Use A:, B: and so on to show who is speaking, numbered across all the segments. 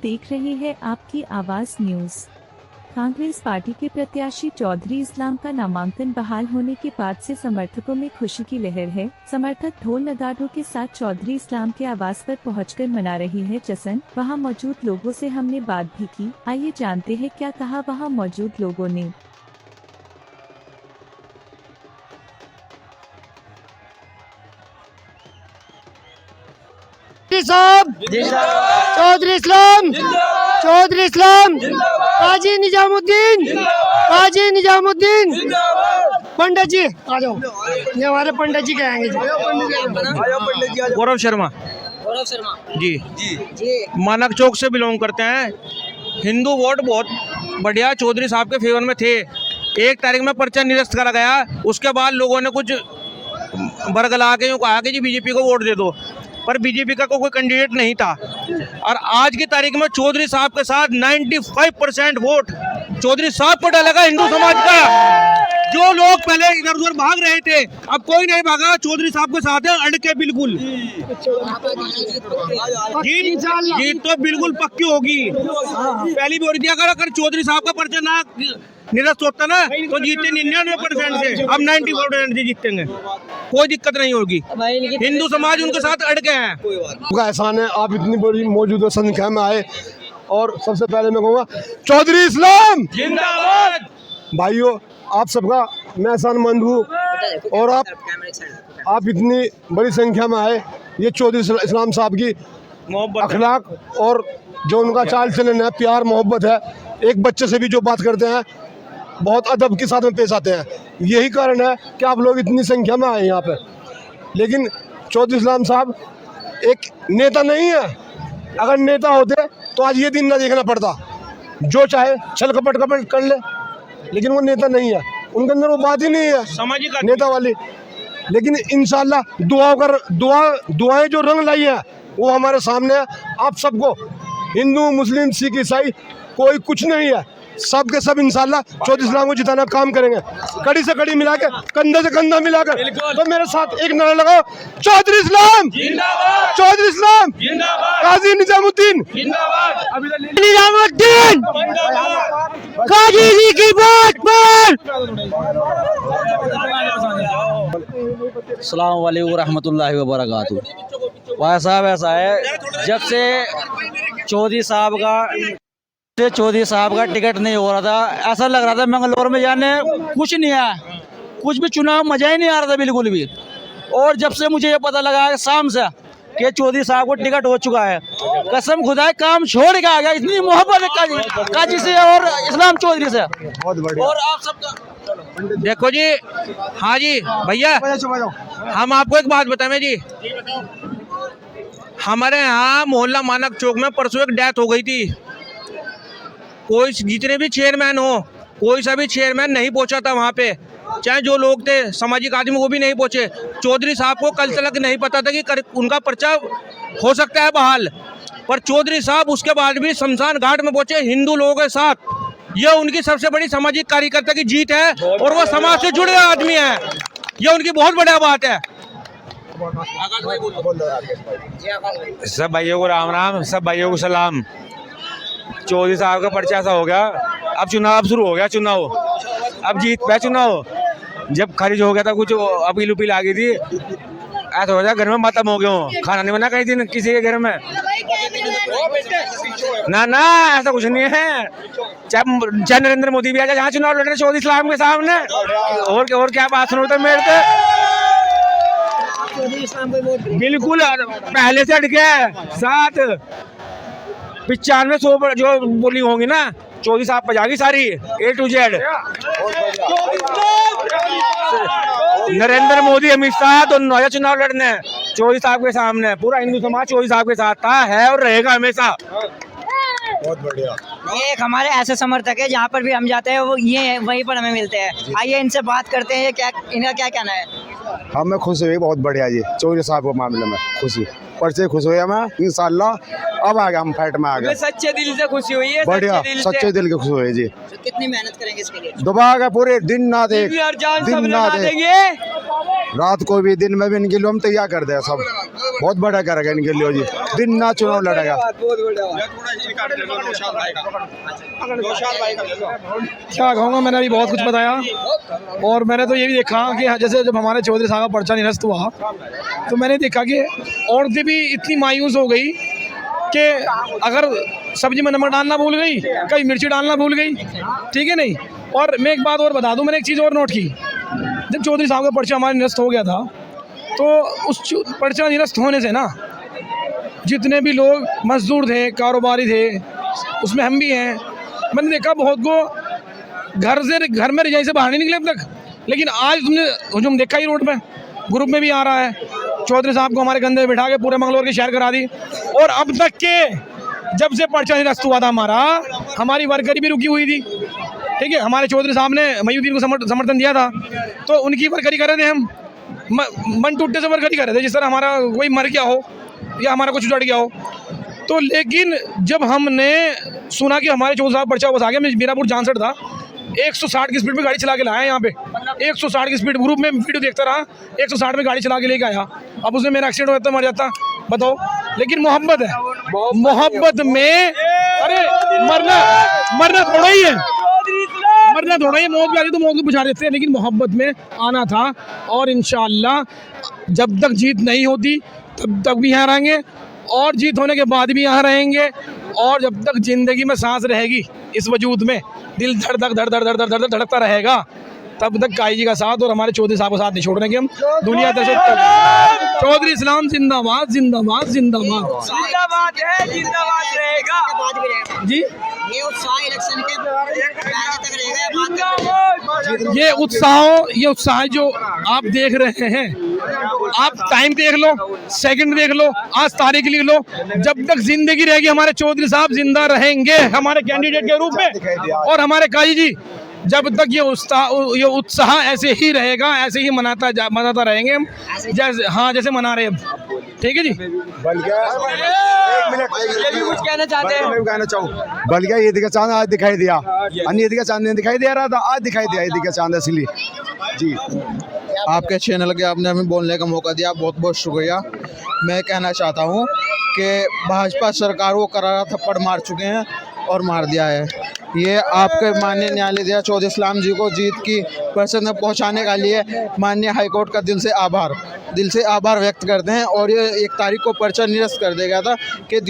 A: देख रहे हैं आपकी आवाज न्यूज। कांग्रेस पार्टी के प्रत्याशी चौधरी इस्लाम का नामांकन बहाल होने के बाद से समर्थकों में खुशी की लहर है। समर्थक ढोल नगाड़ों के साथ चौधरी इस्लाम के आवास पर पहुंचकर मना रही है जश्न। वहां मौजूद लोगों से हमने बात भी की। आइए जानते हैं क्या कहा वहां मौजूद लोगों ने।
B: चौधरी इस्लाम, चौधरी इस्लाम, काजी निजामुद्दीन, काजी निजामुद्दीन, पंडित जी आ जाओ, ये हमारे पंडित जी कहेंगे जी।
C: गौरव शर्मा जी मानक चौक से बिलोंग करते हैं। हिंदू वोट बहुत बढ़िया चौधरी साहब के फेवर में थे। 1 तारीख में पर्चा निरस्त करा गया, उसके बाद लोगों ने कुछ बरगला के यूँ कहा कि जी बीजेपी को वोट दे दो, पर बीजेपी का कोई कैंडिडेट नहीं था। और आज की तारीख में चौधरी साहब के साथ 95% वोट चौधरी साहब को डालेगा हिंदू समाज का। जो लोग पहले इधर उधर भाग रहे थे, अब कोई नहीं भागा, चौधरी साहब के साथ है अड़के बिल्कुल। जीत तो बिल्कुल पक्की होगी। पहली भी हो रही थी, अगर चौधरी साहब का पर्चा ना निरस्त होता ना तो जीतते 99% से, अब 90% से जीतेंगे, कोई दिक्कत नहीं होगी। हिंदू समाज उनके साथ अड़ गए हैं।
D: उनका एहसान है आप इतनी बड़ी मौजूदा संख्या में आए। और सबसे पहले मैं कहूँगा चौधरी इस्लाम
C: जिंदाबाद।
D: भाइयों, आप सबका मैं एहसानमंद हूँ और आप इतनी बड़ी संख्या में आए। ये चौधरी इस्लाम साहब की अखलाक और जो उनका चाल चलन है, प्यार मोहब्बत है, एक बच्चे से भी जो बात करते हैं बहुत अदब के साथ में पेश आते हैं। यही कारण है कि आप लोग इतनी संख्या में आए यहाँ पे। लेकिन चौधरी इस्लाम साहब एक नेता नहीं है। अगर नेता होते तो आज ये दिन ना देखना पड़ता। जो चाहे छल कपट कर ले, लेकिन वो नेता नहीं है। उनके अंदर वो बात ही नहीं है नेता वाली। लेकिन इंशाल्लाह दुआएं जो रंग लाई है वो हमारे सामने है। आप सबको हिंदू मुस्लिम सिख ईसाई कोई कुछ नहीं है, सब के सब इंशाल्लाह चौधरी इस्लाम को जिताना काम करेंगे। कड़ी से कड़ी मिला के, कंधे से कंधा मिलाकर। तो मेरे साथ एक नारा लगाओ, चौधरी इस्लाम जिंदाबाद, चौधरी इस्लाम जिंदाबाद, काजी निजामुद्दीन जिंदाबाद,
B: निजामुद्दीन काजी जी की बात पर।
E: अस्सलाम वालेकुम रहमतुल्लाहि व बरकातुहू। भाई साहब ऐसा है, जब से चौधरी साहब का टिकट नहीं हो रहा था, ऐसा लग रहा था मंगलौर में जाने कुछ नहीं है, कुछ भी चुनाव मजा ही नहीं आ रहा था बिल्कुल भी। और जब से मुझे ये पता लगा है शाम से कि चौधरी साहब को टिकट हो चुका है, कसम खुदा है काम छोड़ के आ गया। इतनी मोहब्बत है काजी से और इस्लाम चौधरी से। और आप सबका
C: देखो जी, हाँ जी भैया, हम आपको एक बात बताएं जी। हमारे यहाँ मोहल्ला मानक चौक में परसों एक डेथ हो गई थी। कोई जितने भी चेयरमैन हो, कोई सा भी चेयरमैन नहीं पहुंचा था वहाँ पे, चाहे जो लोग थे सामाजिक आदमी वो भी नहीं पहुंचे। चौधरी साहब को कल तक नहीं पता था कि उनका पर्चा हो सकता है बहाल, पर चौधरी साहब उसके बाद भी शमशान घाट में पहुंचे हिंदू लोगों के साथ। ये उनकी सबसे बड़ी सामाजिक कार्यकर्ता की जीत है और वो समाज से जुड़े आदमी है। ये उनकी बहुत बढ़िया बात है।
F: सब भाइयों को राम राम, सब भाइयों को सलाम। चौधरी साहब का पर्चा ऐसा हो गया, अब चुनाव शुरू हो गया। चुनाव अब जीत पे चुनाव जब खारिज हो गया था, कुछ अपील उपील आ गई थी, ऐसा हो गया घर में मातम हो गया हो, खाना नहीं बना कहीं दिन किसी के घर में। ना ऐसा कुछ नहीं है। चाहे नरेंद्र मोदी भी आ जाए, जहाँ चुनाव लड़ रहे चौधरी इस्लाम के सामने, और क्या बात सुनते मेरे तो बिल्कुल पहले से अटके 95-100 जो बोलिंग होंगी ना, चौधरी साहब पर जाएगी सारी A to Z। Narendra Modi Amit Shah तो नया चुनाव लड़ने चौधरी साहब के सामने। पूरा हिंदू समाज चौधरी साहब के साथ था, है और रहेगा हमेशा।
D: बहुत बढ़िया।
G: ये एक हमारे ऐसे समर्थक है, जहाँ पर भी हम जाते हैं वो ये वहीं पर हमें मिलते हैं। आइए इनसे बात करते हैं, इनका क्या कहना है।
D: हमें खुश हुई बहुत बढ़िया जी, चौधरी साहब के मामले में खुशी, पर्चे खुश हुए हमें इंशाल्लाह। अब आ गए हम फाइट में आ गए,
G: सच्चे दिल से खुशी हुई है,
D: बढ़िया सच्चे दिल के खुश हुए जी।
G: तो कितनी मेहनत करेंगे इसके लिए।
D: दबा के पूरे दिन ना देख, दिन ना देख, रात को भी दिन में भी इनके लिए हम तैयार कर दे सब, बहुत बड़ा करेगा इनके लिए जी, दिन ना चुनाव लड़ेगा।
B: क्या कहूँगा, मैंने अभी बहुत कुछ बताया और मैंने तो ये भी देखा कि जैसे जब हमारे चौधरी साहब का पर्चा निरस्त हुआ तो मैंने देखा कि औरतें भी इतनी मायूस हो गई कि अगर सब्जी में नमक डालना भूल गई, कहीं मिर्ची डालना भूल गई, ठीक है नहीं। और मैं एक बात और बता दूं, मैंने एक चीज़ और नोट की, जब चौधरी साहब का पर्चा हमारा निरस्त हो गया था तो उस पर्चा निरस्त होने से ना जितने भी लोग मजदूर थे, कारोबारी थे, उसमें हम भी हैं, मैंने देखा बहुत को घर में रजाई से बाहर नहीं निकले अब तक। लेकिन आज तुमने हुजूम देखा ही रोड पे, ग्रुप में भी आ रहा है, चौधरी साहब को हमारे कंधे में बिठा के पूरे मंगलौर की शहर करा दी। और अब तक के जब से पर्चा निरस्त हुआ था हमारा, हमारी वर्करी भी रुकी हुई थी, ठीक है। हमारे चौधरी साहब ने मयूद्दीन को समर्थन दिया था तो उनकी वर्करी कर रहे थे हम, मन टूटने से वर्करी कर रहे थे, जिस तरह हमारा कोई मर गया हो या हमारा कुछ उजड़ गया हो। तो लेकिन जब हमने सुना कि हमारे चौधरी साहब पर्चा वापस आ गया, मीरापुर जानसठ था, 160 की स्पीड में गाड़ी चला के लाया यहाँ पे, 160 की स्पीड, ग्रुप में वीडियो देखता रहा, 160 में गाड़ी चला के लेके आया। अब उसमें मेरा एक्सीडेंट हो जाता, मर जाता, बताओ। लेकिन मोहब्बत है, मोहब्बत में अरे मरना थोड़ा ही है, मरना थोड़ा ही, मौत भी आती तो मौत को बुझा देते हैं, लेकिन मोहब्बत में आना था। और इंशाअल्लाह जब तक जीत नहीं होती तब तक भी यहाँ रहेंगे और जीत होने के बाद भी यहाँ रहेंगे, और जब तक जिंदगी में सांस रहेगी, इस वजूद में दिल धड़कता रहेगा, तब तक काई जी का साथ और हमारे चौधरी साहब का साथ नहीं छोड़ने के हम दुनिया दर्शक। चौधरी इस्लाम जिंदाबाद जिंदाबाद जिंदाबाद
G: जिंदाबाद है, जिंदाबाद रहेगा जी। ये उत्साह इलेक्शन के पहले तक रहेगा।
B: ये उत्साह जो आप देख रहे हैं, आप टाइम देख लो, सेकंड देख लो, आज तारीख लिख लो, जब तक जिंदगी रहेगी हमारे चौधरी साहब जिंदा रहेंगे हमारे कैंडिडेट के रूप में, और हमारे काजी जी जब तक ये उत्साह ऐसे ही रहेगा, ऐसे ही मनाता रहेंगे हम, जैसे हाँ जैसे मना रहे अब, ठीक है जी।
G: कुछ कहना चाहते हैं?
D: मैं कहना चाहूँ, बल्कि ईद का चांद आज दिखाई दिया, अन्य ईद का चांद नहीं दिखाई दे रहा था, आज दिखाई दिया ईद का चांद, इसलिए जी।
H: आपके चैनल के आपने हमें बोलने का मौका दिया, बहुत बहुत शुक्रिया। मैं कहना चाहता हूँ कि भाजपा सरकार वो करारा थप्पड़ मार चुके हैं और मार दिया है। ये आपके माननीय न्यायालय चौधरी इस्लाम जी को जीत की पर्सन में पहुँचाने के लिए माननीय हाईकोर्ट का दिल से आभार व्यक्त करते हैं। और ये 1 तारीख को पर्चा निरस्त कर दिया गया था कि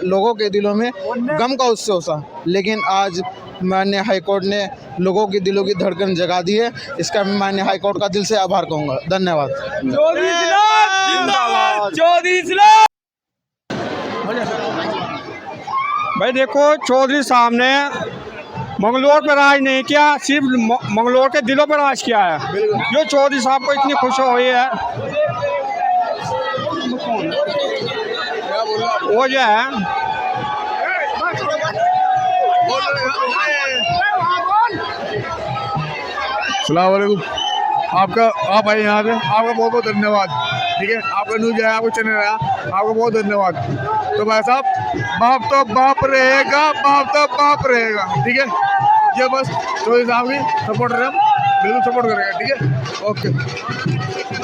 H: लोगों के दिलों में गम का उत्सव था, लेकिन आज माननीय हाईकोर्ट ने लोगों की दिलों की धड़कन जगा दी है। इसका मैं माननीय हाईकोर्ट का दिल से आभार कहूँगा। धन्यवाद।
C: चौधरी इस्लाम भाई देखो, चौधरी साहब ने मंगलौर पर राज नहीं किया, सिर्फ मंगलौर के दिलों पर राज किया है। जो चौधरी साहब को इतनी खुशी हुई है वो जो है
D: अस्सलाम वालेकुम। आप आए यहाँ पे, आपका बहुत बहुत धन्यवाद, ठीक है। आपका न्यूज आया, आपको चैनल आया, आपका बहुत धन्यवाद। तो भाई साहब, बाप तो बाप रहेगा, बाप तो बाप रहेगा, ठीक है। ये बस चौधरी साहब की सपोर्ट रहे, बिल्कुल सपोर्ट करेगा, ठीक है। ओके।